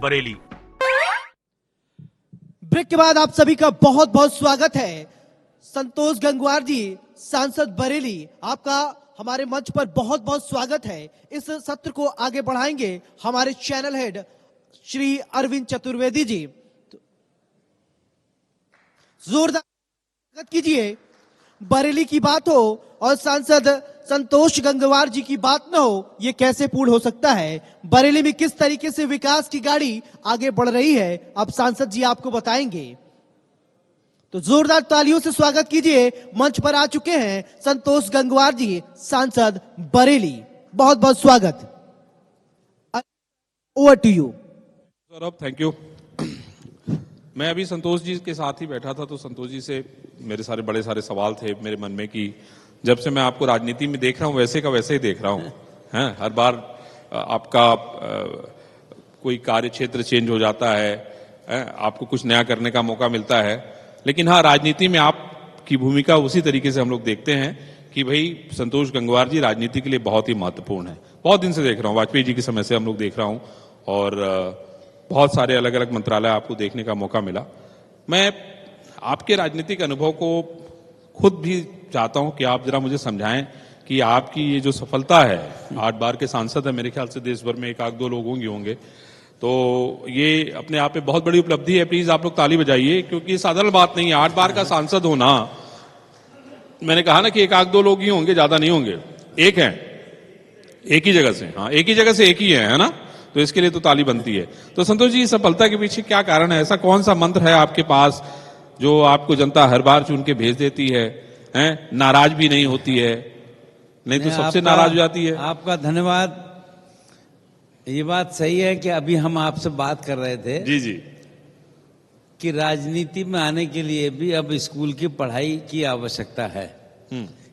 Bareilly. Break के बाद आप सभी का बहुत बहुत स्वागत है। संतोष गंगवार जी, सांसद बरेली, आपका हमारे मंच पर बहुत बहुत स्वागत है। इस सत्र को आगे बढ़ाएंगे हमारे चैनल हेड श्री अरविंद चतुर्वेदी जी। जोरदार स्वागत कीजिए। बरेली की बात हो और सांसद संतोष गंगवार जी की बात न हो, ये कैसे पूर्ण हो सकता है? बरेली में किस तरीके से विकास की गाड़ी आगे बढ़ रही है, अब सांसद जी आपको बताएंगे। तो जोरदार तालियों से स्वागत कीजिए। मंच पर आ चुके हैं संतोष गंगवार जी, सांसद बरेली। बहुत बहुत स्वागत। Over to you Saurabh, thank you. मैं अभी संतोष जी के साथ ही बैठा था, तो संतोष जी से मेरे सारे बड़े सारे सवाल थे मेरे मन में कि जब से मैं आपको राजनीति में देख रहा हूँ वैसे का वैसे ही देख रहा हूँ। हैं, हर बार आपका कोई कार्य क्षेत्र चेंज हो जाता है, आपको कुछ नया करने का मौका मिलता है, लेकिन हाँ, राजनीति में आपकी भूमिका उसी तरीके से हम लोग देखते हैं कि भाई संतोष गंगवार जी राजनीति के लिए बहुत ही महत्वपूर्ण है। बहुत दिन से देख रहा हूँ, वाजपेयी जी के समय से हम लोग देख रहा हूँ, और बहुत सारे अलग अलग मंत्रालय आपको देखने का मौका मिला। मैं आपके राजनीतिक अनुभव को खुद भी चाहता हूं कि आप जरा मुझे समझाएं कि आपकी ये जो सफलता है, 8 बार के सांसद है, मेरे ख्याल से देश भर में एक आध दो लोग होंगे, तो ये अपने आप में बहुत बड़ी उपलब्धि है। प्लीज आप लोग ताली बजाइए, क्योंकि साधारण बात नहीं है 8 बार का सांसद होना। मैंने कहा ना कि एक आध दो लोग ही होंगे, ज्यादा नहीं होंगे। एक है, एक ही जगह से, हाँ, एक ही जगह से एक ही है ना, तो इसके लिए तो ताली बनती है। तो संतोष जी, सफलता के पीछे क्या कारण है? ऐसा कौन सा मंत्र है आपके पास जो आपको जनता हर बार चुन के भेज देती है, नाराज भी नहीं होती है? नहीं तो सबसे नाराज हो जाती है। आपका धन्यवाद। ये बात सही है कि अभी हम आपसे बात कर रहे थे जी जी कि राजनीति में आने के लिए भी अब स्कूल की पढ़ाई की आवश्यकता है।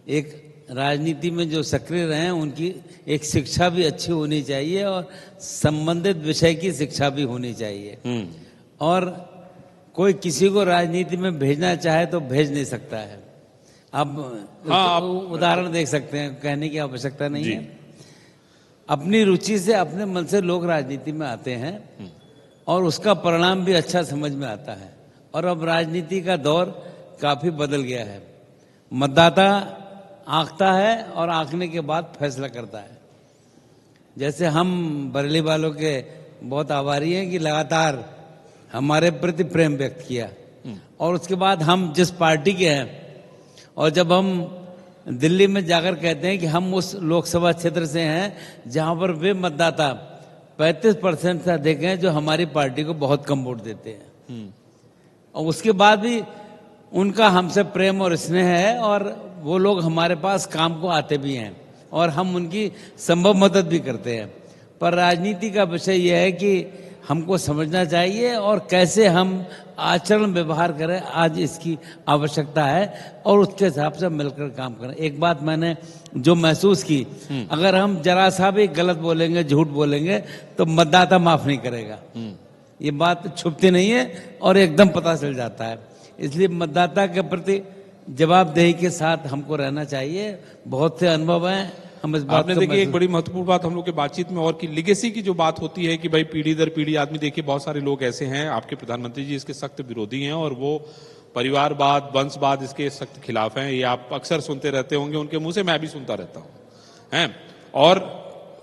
एक राजनीति में जो सक्रिय रहे उनकी एक शिक्षा भी अच्छी होनी चाहिए और संबंधित विषय की शिक्षा भी होनी चाहिए। और कोई किसी को राजनीति में भेजना चाहे तो भेज नहीं सकता है। अब हाँ, उदाहरण देख सकते हैं, कहने की आवश्यकता नहीं है। अपनी रुचि से, अपने मन से लोग राजनीति में आते हैं और उसका परिणाम भी अच्छा समझ में आता है। और अब राजनीति का दौर काफी बदल गया है। मतदाता आंकता है और आंकने के बाद फैसला करता है। जैसे हम बरेली वालों के बहुत आभारी हैं कि लगातार हमारे प्रति प्रेम व्यक्त किया, और उसके बाद हम जिस पार्टी के हैं, और जब हम दिल्ली में जाकर कहते हैं कि हम उस लोकसभा क्षेत्र से हैं जहां पर वे मतदाता 35% से अधिक हैं जो हमारी पार्टी को बहुत कम वोट देते हैं, और उसके बाद भी उनका हमसे प्रेम और स्नेह है, और वो लोग हमारे पास काम को आते भी हैं और हम उनकी संभव मदद भी करते हैं। पर राजनीति का विषय यह है कि हमको समझना चाहिए और कैसे हम आचरण व्यवहार करें, आज इसकी आवश्यकता है, और उसके हिसाब से मिलकर काम करें। एक बात मैंने जो महसूस की, अगर हम जरा सा भी गलत बोलेंगे, झूठ बोलेंगे, तो मतदाता माफ नहीं करेगा। ये बात छुपती नहीं है और एकदम पता चल जाता है। इसलिए मतदाता के प्रति जवाबदेही के साथ हमको रहना चाहिए। बहुत से अनुभव हैं, हम इस बात आपने देखिए एक बड़ी महत्वपूर्ण बात हम लोग के बातचीत में और की लिगेसी की जो बात होती है कि भाई पीढ़ी दर पीढ़ी आदमी, देखिए बहुत सारे लोग ऐसे हैं, आपके प्रधानमंत्री जी इसके सख्त विरोधी हैं और वो परिवारवाद, वंशवाद इसके सख्त खिलाफ हैं। ये आप अक्सर सुनते रहते होंगे उनके मुंह से, मैं भी सुनता रहता हूँ, हैं। और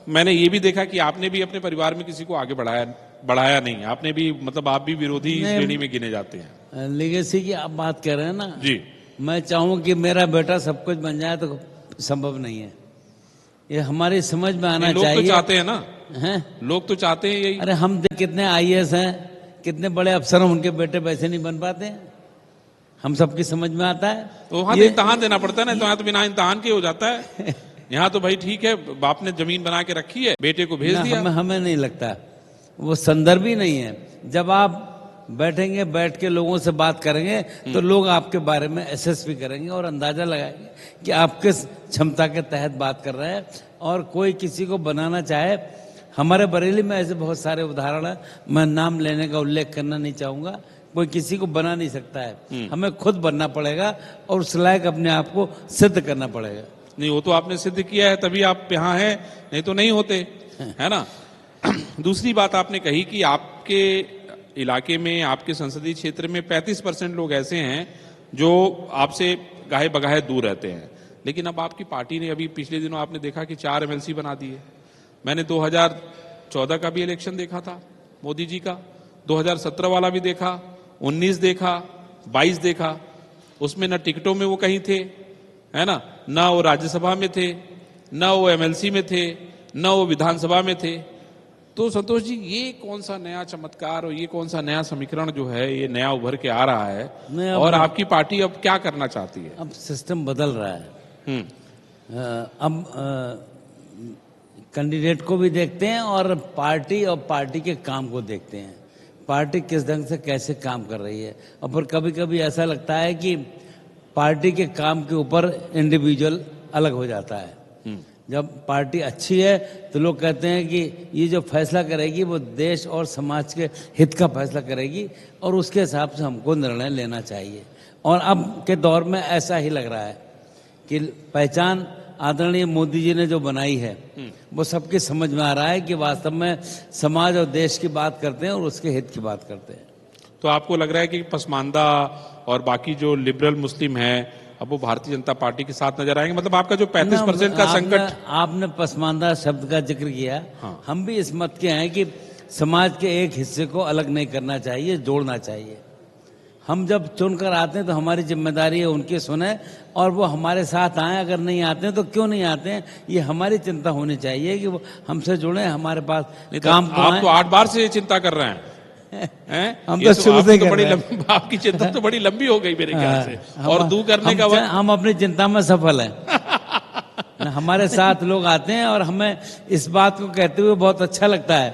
मैंने ये भी देखा कि आपने भी अपने परिवार में किसी को आगे बढ़ाया नहीं, आपने भी, मतलब आप भी विरोधी श्रेणी में गिने जाते हैं। लिगेसी की आप बात कर रहे हैं ना जी, मैं चाहूं कि मेरा बेटा सब कुछ बन जाए तो संभव नहीं है। ये हमारी समझ में आना चाहिए। लोग तो चाहते हैं ना, हैं? लोग तो चाहते हैं यही। अरे हम कितने आईएएस हैं, कितने बड़े अफसर हैं, उनके बेटे वैसे नहीं बन पाते हैं। हम सबकी समझ में आता है। तो वहां तो इम्तहान देना पड़ता है ना, तो यहाँ तो बिना इम्तहान के हो जाता है। यहाँ तो भाई ठीक है, बाप ने जमीन बना के रखी है, बेटे को भेज दिया। हमें नहीं लगता, वो संदर्भ ही नहीं है। जब आप बैठेंगे, बैठ के लोगों से बात करेंगे, तो लोग आपके बारे में असेस भी करेंगे और अंदाजा लगाएंगे कि आप किस क्षमता के तहत बात कर रहे हैं। और कोई किसी को बनाना चाहे, हमारे बरेली में ऐसे बहुत सारे उदाहरण हैं, मैं नाम लेने का उल्लेख करना नहीं चाहूंगा। कोई किसी को बना नहीं सकता है, हमें खुद बनना पड़ेगा और उस लायक अपने आप को सिद्ध करना पड़ेगा। नहीं, वो तो आपने सिद्ध किया है, तभी आप यहाँ हैं, नहीं तो नहीं होते, है ना। दूसरी बात आपने कही कि आपके इलाके में, आपके संसदीय क्षेत्र में 35% लोग ऐसे हैं जो आपसे गाहे बगाहे दूर रहते हैं, लेकिन अब आपकी पार्टी ने अभी पिछले दिनों आपने देखा कि 4 MLC बना दिए। मैंने 2014 का भी इलेक्शन देखा था मोदी जी का, 2017 वाला भी देखा, 19 देखा, 22 देखा। उसमें न टिकटों में वो कहीं थे, है ना वो राज्यसभा में थे, न वो MLC में थे, न वो विधानसभा में थे। तो संतोष जी, ये कौन सा नया चमत्कार और ये कौन सा नया समीकरण जो है ये नया उभर के आ रहा है, और आपकी पार्टी अब क्या करना चाहती है? अब सिस्टम बदल रहा है। अब कैंडिडेट को भी देखते हैं और पार्टी के काम को देखते हैं, पार्टी किस ढंग से कैसे काम कर रही है। और फिर कभी कभी ऐसा लगता है कि पार्टी के काम के ऊपर इंडिविजुअल अलग हो जाता है। जब पार्टी अच्छी है तो लोग कहते हैं कि ये जो फैसला करेगी वो देश और समाज के हित का फैसला करेगी और उसके हिसाब से हमको निर्णय लेना चाहिए। और अब के दौर में ऐसा ही लग रहा है कि पहचान आदरणीय मोदी जी ने जो बनाई है वो सबके समझ में आ रहा है कि वास्तव में समाज और देश की बात करते हैं और उसके हित की बात करते हैं। तो आपको लग रहा है कि पसमानदा और बाकी जो लिबरल मुस्लिम है अब वो भारतीय जनता पार्टी के साथ नजर आएंगे? मतलब आपका जो 35% का संकट, आपने पसमानदा शब्द का जिक्र किया। हाँ। हम भी इस मत के हैं कि समाज के एक हिस्से को अलग नहीं करना चाहिए, जोड़ना चाहिए। हम जब चुनकर आते हैं तो हमारी जिम्मेदारी है उनकी सुने और वो हमारे साथ आए। अगर नहीं आते हैं तो क्यों नहीं आते हैं, ये हमारी चिंता होनी चाहिए कि वो हमसे जुड़े, हमारे पास काम को आप तो 8 बार से चिंता कर रहे हैं। हम तो शुरू से तो बड़ी आपकी चिंता तो बड़ी लंबी हो गई मेरे ख्याल से, और दूर करने का वक्त। हम अपनी चिंता में सफल हैं। हमारे साथ लोग आते हैं और हमें इस बात को कहते हुए बहुत अच्छा लगता है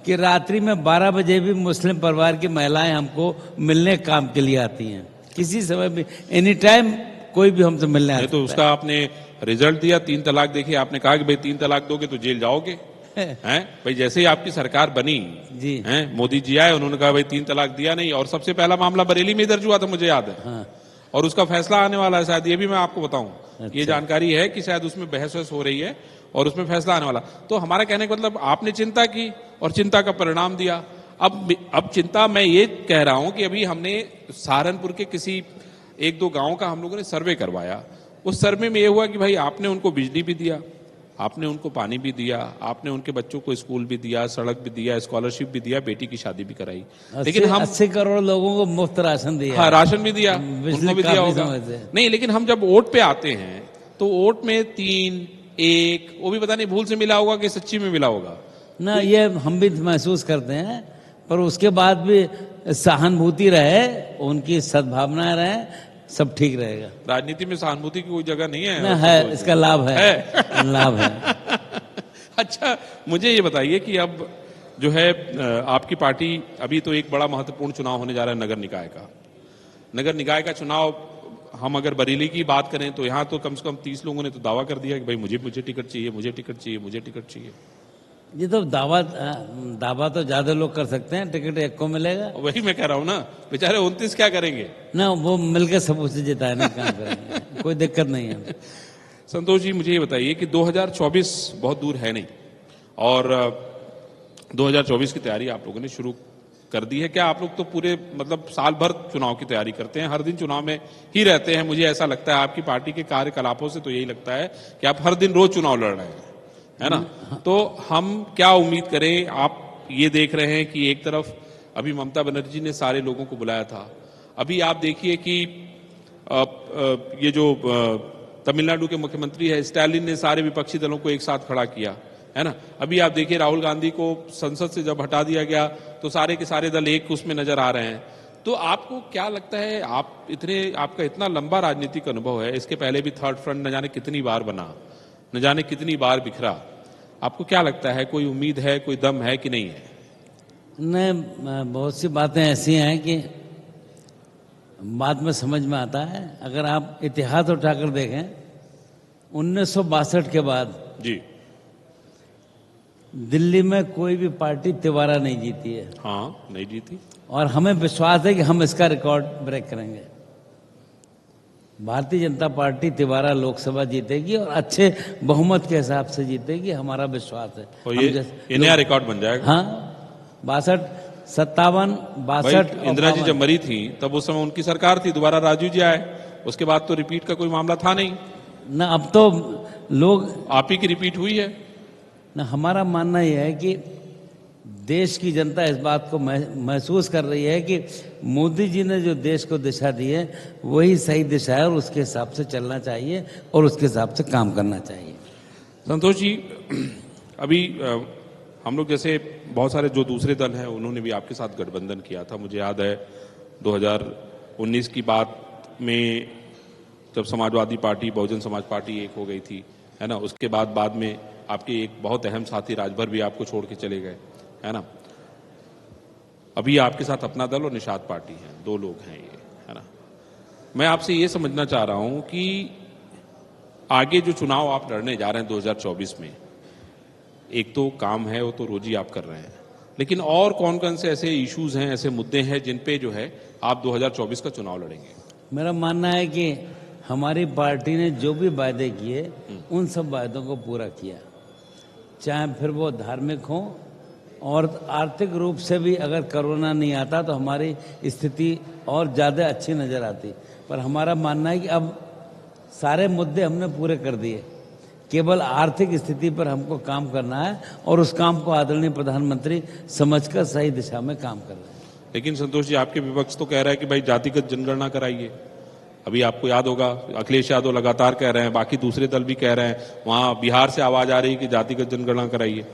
कि रात्रि में 12 बजे भी मुस्लिम परिवार की महिलाएं हमको मिलने काम के लिए आती हैं। किसी समय भी, एनी टाइम कोई भी हमसे मिलने आता है। तो उसका आपने रिजल्ट दिया, 3 तलाक देखिए, आपने कहा कि भाई 3 तलाक दोगे तो जेल जाओगे। हैं भाई, जैसे ही आपकी सरकार बनी जी, हैं मोदी जी आए, उन्होंने कहा भाई 3 तलाक दिया नहीं, और सबसे पहला मामला बरेली में दर्ज हुआ था, मुझे याद है। हाँ। और उसका फैसला आने वाला है शायद, ये भी मैं आपको बताऊं। अच्छा। ये जानकारी है कि शायद उसमें बहस हो रही है और उसमें फैसला आने वाला। तो हमारा कहने का मतलब, आपने चिंता की और चिंता का परिणाम दिया। अब चिंता मैं ये कह रहा हूं कि अभी हमने सहारनपुर के किसी 1-2 गांव का हम लोगों ने सर्वे करवाया। उस सर्वे में ये हुआ कि भाई आपने उनको बिजली भी दिया, आपने उनको पानी भी दिया, आपने उनके बच्चों को स्कूल भी दिया, सड़क भी दिया, स्कॉलरशिप भी दिया, बेटी की शादी भी कराई, लेकिन हम 80 करोड़ लोगों को मुफ्त राशन दिया। हाँ, राशन भी दिया, उनको भी दिया होगा। नहीं, लेकिन हम जब वोट पे आते हैं तो वोट में 3, 1 वो भी पता नहीं भूल से मिला होगा कि सच्ची में मिला होगा ना, ये हम भी महसूस करते हैं। पर उसके बाद भी सहानुभूति रहे, उनकी सद्भावनाएं रहे, सब ठीक रहेगा। राजनीति में सहानुभूति की कोई जगह नहीं है ना, है, इसका लाभ है। लाभ है। अच्छा, मुझे ये बताइए कि अब जो है आपकी पार्टी, अभी तो एक बड़ा महत्वपूर्ण चुनाव होने जा रहा है नगर निकाय का। नगर निकाय का चुनाव, हम अगर बरेली की बात करें तो यहाँ तो कम से कम 30 लोगों ने तो दावा कर दिया कि भाई मुझे टिकट चाहिए, मुझे टिकट चाहिए, मुझे टिकट चाहिए। ये तो दावा तो ज्यादा लोग कर सकते हैं, टिकट एक को मिलेगा। वही मैं कह रहा हूँ ना, बेचारे 29 क्या करेंगे ना, वो मिलकर सब उसे जिताने काम करेंगे, कोई दिक्कत नहीं है। संतोष जी, मुझे ये बताइए कि 2024 बहुत दूर है नहीं, और 2024 की तैयारी आप लोगों ने शुरू कर दी है क्या? आप लोग तो पूरे मतलब साल भर चुनाव की तैयारी करते हैं, हर दिन चुनाव में ही रहते हैं। मुझे ऐसा लगता है आपकी पार्टी के कार्यकलापों से तो यही लगता है कि आप हर दिन रोज चुनाव लड़ रहे हैं, है ना? तो हम क्या उम्मीद करें? आप ये देख रहे हैं कि एक तरफ अभी ममता बनर्जी ने सारे लोगों को बुलाया था, अभी आप देखिए कि ये जो तमिलनाडु के मुख्यमंत्री है स्टालिन ने सारे विपक्षी दलों को एक साथ खड़ा किया, है ना? अभी आप देखिए राहुल गांधी को संसद से जब हटा दिया गया तो सारे के सारे दल एक उसमें नजर आ रहे हैं। तो आपको क्या लगता है, आपका इतना लंबा राजनीतिक अनुभव है, इसके पहले भी थर्ड फ्रंट न जाने कितनी बार बना, न जाने कितनी बार बिखरा, आपको क्या लगता है, कोई उम्मीद है, कोई दम है कि नहीं है? नहीं, बहुत सी बातें ऐसी हैं कि बाद में समझ में आता है। अगर आप इतिहास उठाकर देखें, 1962 के बाद जी दिल्ली में कोई भी पार्टी तिवारा नहीं जीती है। हाँ, नहीं जीती। और हमें विश्वास है कि हम इसका रिकॉर्ड ब्रेक करेंगे। भारतीय जनता पार्टी तिवारा लोकसभा जीतेगी और अच्छे बहुमत के हिसाब से जीतेगी, हमारा विश्वास है। और हम ये जैसे- नया रिकॉर्ड बन जाएगा। हाँ, 62, 57, भाई 62, इंदिरा जी जब मरी थी तब उस समय उनकी सरकार थी, दोबारा राजू जी आए, उसके बाद तो रिपीट का कोई मामला था नहीं। ना अब तो लोग, आप ही की रिपीट हुई है। ना हमारा मानना यह है कि देश की जनता इस बात को महसूस कर रही है कि मोदी जी ने जो देश को दिशा दी है वही सही दिशा है और उसके हिसाब से चलना चाहिए और उसके हिसाब से काम करना चाहिए। संतोष जी, अभी हम लोग जैसे बहुत सारे जो दूसरे दल हैं उन्होंने भी आपके साथ गठबंधन किया था। मुझे याद है 2019 की बात में जब समाजवादी पार्टी बहुजन समाज पार्टी एक हो गई थी, है ना, उसके बाद में आपके एक बहुत अहम साथी राजभर भी आपको छोड़ के चले गए, है ना। अभी आपके साथ अपना दल और निषाद पार्टी है, दो लोग हैं ये, है ना। मैं आपसे ये समझना चाह रहा हूं कि आगे जो चुनाव आप लड़ने जा रहे हैं 2024 में, एक तो काम है वो तो रोज ही आप कर रहे हैं, लेकिन और कौन कौन से ऐसे इश्यूज हैं, ऐसे मुद्दे हैं जिन पे जो है आप 2024 का चुनाव लड़ेंगे? मेरा मानना है कि हमारी पार्टी ने जो भी वायदे किए उन सब वायदों को पूरा किया, चाहे फिर वो धार्मिक हो और आर्थिक रूप से भी। अगर कोरोना नहीं आता तो हमारी स्थिति और ज़्यादा अच्छी नज़र आती, पर हमारा मानना है कि अब सारे मुद्दे हमने पूरे कर दिए, केवल आर्थिक स्थिति पर हमको काम करना है और उस काम को आदरणीय प्रधानमंत्री समझकर सही दिशा में काम कर रहे हैं। लेकिन संतोष जी, आपके विपक्ष तो कह रहा है कि भाई जातिगत जनगणना कराइए। अभी आपको याद होगा अखिलेश यादव लगातार कह रहे हैं, बाकी दूसरे दल भी कह रहे हैं, वहां बिहार से आवाज आ रही है कि जातिगत जनगणना कराइए।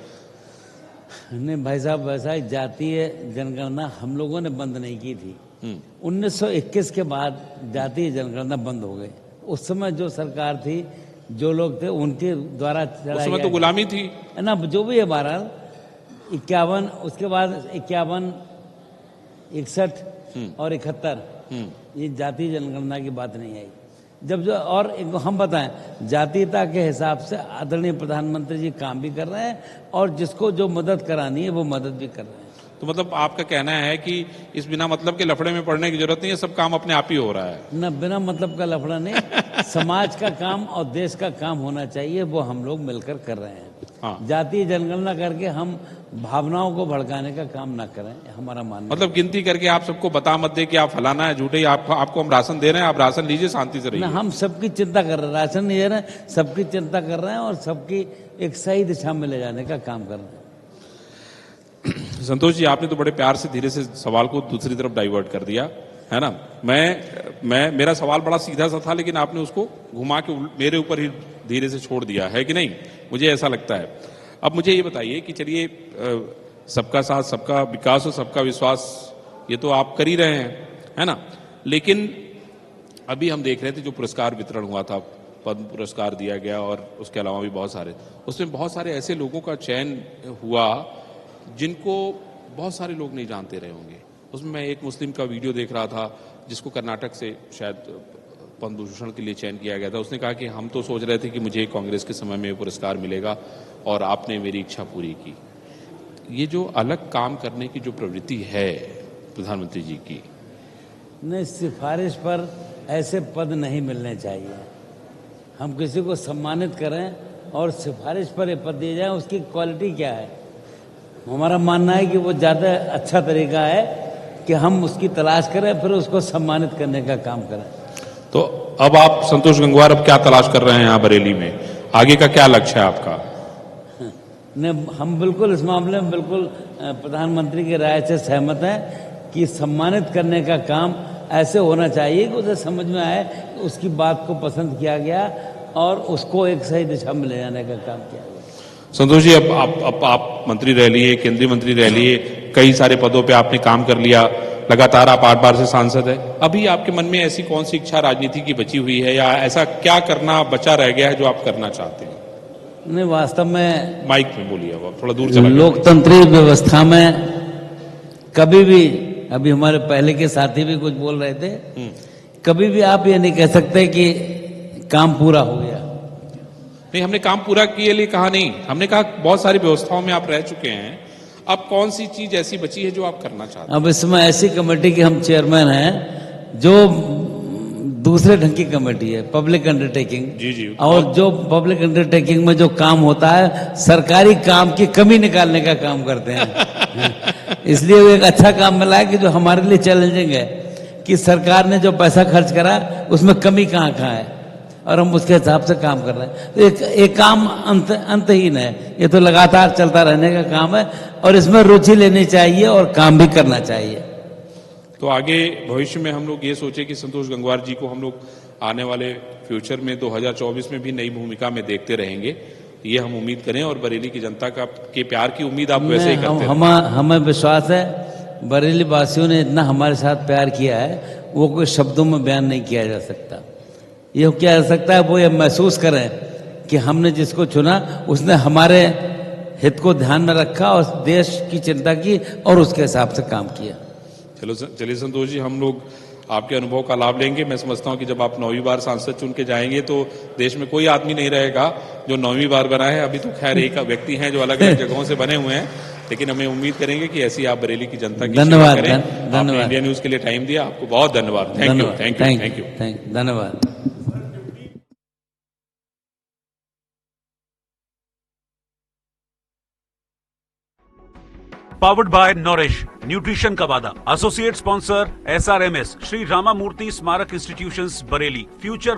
नहीं भाई साहब, वैसा जातीय जनगणना हम लोगों ने बंद नहीं की थी। 1921 के बाद जातीय जनगणना बंद हो गई। उस समय जो सरकार थी, जो लोग थे, उनके द्वारा उस समय तो गुलामी थी ना, जो भी है। बहरहाल 51, उसके बाद 51, 61 और 71 ये जातीय जनगणना की बात नहीं आई। जब जो और एक हम बताएं, जातीयता के हिसाब से आदरणीय प्रधानमंत्री जी काम भी कर रहे हैं और जिसको जो मदद करानी है वो मदद भी कर रहे हैं। तो मतलब आपका कहना है कि इस बिना मतलब के लफड़े में पड़ने की जरूरत नहीं है, सब काम अपने आप ही हो रहा है? न बिना मतलब का लफड़ा नहीं, समाज का काम और देश का काम होना चाहिए, वो हम लोग मिलकर कर रहे हैं। हाँ। जातीय जनगणना करके हम भावनाओं को भड़काने का काम ना करें, हमारा मानना। मतलब गिनती करके आप सबको बता मत दे कि आप फलाना है, झूठे, आपको हम राशन दे रहे हैं, आप राशन लीजिए, शांति से रहिए। ना, हम सबकी चिंता कर रहे हैं, राशन नहीं दे रहे हैं, सबकी चिंता कर रहे हैं और सबकी एक सही दिशा में ले जाने का काम कर रहे हैं। संतोष जी, आपने तो बड़े प्यार से धीरे से सवाल को दूसरी तरफ डाइवर्ट कर दिया, है ना। मेरा सवाल बड़ा सीधा सा था, लेकिन आपने उसको घुमा के मेरे ऊपर ही धीरे से छोड़ दिया है कि नहीं, मुझे ऐसा लगता है। अब मुझे ये बताइए कि चलिए, सबका साथ, सबका विकास और सबका विश्वास, ये तो आप कर ही रहे हैं, है ना। लेकिन अभी हम देख रहे थे जो पुरस्कार वितरण हुआ था, पद्म पुरस्कार दिया गया और उसके अलावा भी बहुत सारे, उसमें बहुत सारे ऐसे लोगों का चयन हुआ जिनको बहुत सारे लोग नहीं जानते रहे होंगे। उसमें मैं एक मुस्लिम का वीडियो देख रहा था जिसको कर्नाटक से शायद पद्म भूषण के लिए चयन किया गया था। उसने कहा कि हम तो सोच रहे थे कि मुझे कांग्रेस के समय में पुरस्कार मिलेगा और आपने मेरी इच्छा पूरी की। ये जो अलग काम करने की जो प्रवृत्ति है प्रधानमंत्री जी की, नहीं, सिफारिश पर ऐसे पद नहीं मिलने चाहिए। हम किसी को सम्मानित करें और सिफारिश पर ये पद दिए जाए, उसकी क्वालिटी क्या है? हमारा मानना है कि वो ज़्यादा अच्छा तरीका है कि हम उसकी तलाश करें, फिर उसको सम्मानित करने का काम करें। तो अब आप संतोष गंगवार अब क्या तलाश कर रहे हैं यहाँ बरेली में? आगे का क्या लक्ष्य है आपका? नहीं, हम बिल्कुल इस मामले में बिल्कुल प्रधानमंत्री की राय से सहमत हैं कि सम्मानित करने का काम ऐसे होना चाहिए कि उसे समझ में आए, उसकी बात को पसंद किया गया और उसको एक सही दिशा में ले जाने का काम किया गया। संतोष जी, अब आप मंत्री रह लिए, केंद्रीय मंत्री रह लिए, कई सारे पदों पे आपने काम कर लिया, लगातार आप 8 बार से सांसद है। अभी आपके मन में ऐसी कौन सी इच्छा राजनीति की बची हुई है, या ऐसा क्या करना बचा रह गया है जो आप करना चाहते हैं? नहीं, वास्तव में माइक में बोलिए, अब थोड़ा दूर चला गया। लोकतंत्री व्यवस्था में कभी भी, अभी हमारे पहले के साथी भी कुछ बोल रहे थे, कभी भी आप ये नहीं कह सकते कि काम पूरा हो गया। नहीं, हमने काम पूरा किए लिए कहा नहीं, हमने कहा बहुत सारी व्यवस्थाओं में आप रह चुके हैं, अब कौन सी चीज ऐसी बची है जो आप करना चाहते हैं? अब इसमें ऐसी कमेटी के हम चेयरमैन हैं जो दूसरे ढंग की कमेटी है, पब्लिक अंडरटेकिंग। जी, जी। और जो पब्लिक अंडरटेकिंग में जो काम होता है, सरकारी काम की कमी निकालने का काम करते हैं। इसलिए वो एक अच्छा काम मिला है कि जो हमारे लिए चैलेंजिंग है कि सरकार ने जो पैसा खर्च करा उसमें कमी कहाँ कहाँ है, और हम उसके हिसाब से काम कर रहे हैं। तो एक काम अंतहीन है, ये तो लगातार चलता रहने का काम है, और इसमें रुचि लेनी चाहिए और काम भी करना चाहिए। तो आगे भविष्य में हम लोग ये सोचे कि संतोष गंगवार जी को हम लोग आने वाले फ्यूचर में 2024 में भी नई भूमिका में देखते रहेंगे, ये हम उम्मीद करें। और बरेली की जनता का के प्यार की उम्मीद आप वैसे ही करते हैं। हमें विश्वास है, बरेली वासियों ने इतना हमारे साथ प्यार किया है, वो कोई शब्दों में बयान नहीं किया जा सकता। ये किया जा सकता है, वो ये महसूस करें कि हमने जिसको चुना उसने हमारे हित को ध्यान में रखा और देश की चिंता की और उसके हिसाब से काम किया। चलिए संतोष जी, हम लोग आपके अनुभव का लाभ लेंगे। मैं समझता हूं कि जब आप 9वीं बार सांसद चुन के जाएंगे तो देश में कोई आदमी नहीं रहेगा जो 9वीं बार बना है। अभी तो खैर एक व्यक्ति हैं जो अलग अलग जगहों से बने हुए हैं, लेकिन हमें उम्मीद करेंगे कि ऐसी आप बरेली की जनता की सेवा करें। आपने इंडिया न्यूज के लिए टाइम दिया, आपको बहुत धन्यवाद। Thank you, thank you, thank you, धन्यवाद। पावर्ड बाय नॉरिश, न्यूट्रिशन का वादा। Associate sponsor SRMS, Shri Rama Murti Smarak institutions Bareilly, future